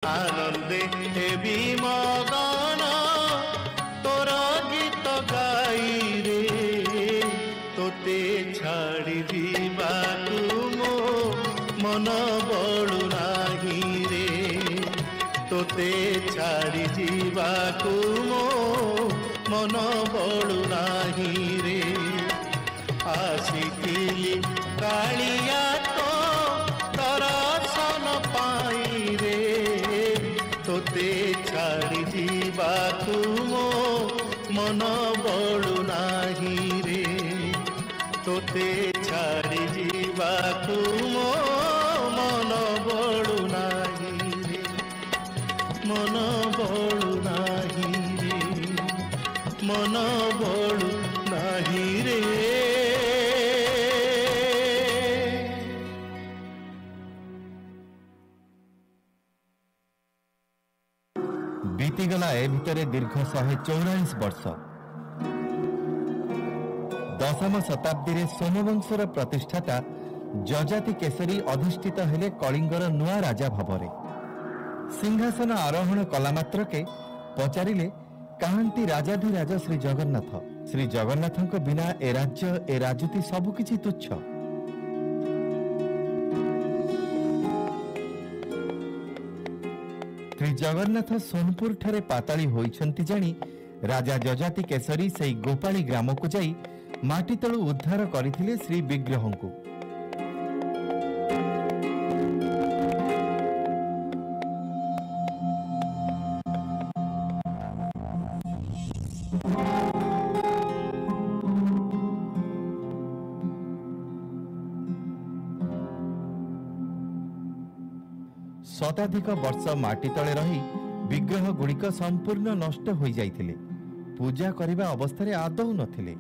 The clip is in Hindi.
आनंदे हेबी मगन तोर गीत गाई रे तोते छाड़ी जीवाकू मो मन बड़ू नाही रे तोते छाड़ी जीवाकू मो मन बड़ू नाही रे आसिथिली कालिया तो दर्शन पाई रे तोते छाड़ी जीवाकू मो मन बड़ू नाही रे तोते छाड़ी जीवाकू मो मन बड़ू नाही रे मन बड़ू नाही रे मन बड़ू नाही रे। बीतीगला ए भितरे दीर्घ 144 वर्ष। दशम शताब्दी रे सोमवंशर प्रतिष्ठाता जजाति केसरी अधिष्ठित हेले कलिंगर नुआ राजा भावरे। सिंहासन आरोहण कला मात्रके पचारिले कहांती राजाधिराज श्री जगन्नाथ। श्री जगन्नाथଙ୍କ बिना ए राज्य ए राजुति सबुकिछि तुच्छ। श्री जगन्नाथ सोनपुर ठारे पाताली होइछंती जानी राजा जजाति केसरी सेई गोपाली ग्राम को जाई माटी तळु उद्धार करिथिले श्री विग्रहंकु। शताधिक वर्ष माटी तले रही विग्रह गुड़िक संपूर्ण नष्ट हो जाइथिले। पूजा करिबा अवस्था रे आदौ नथिले।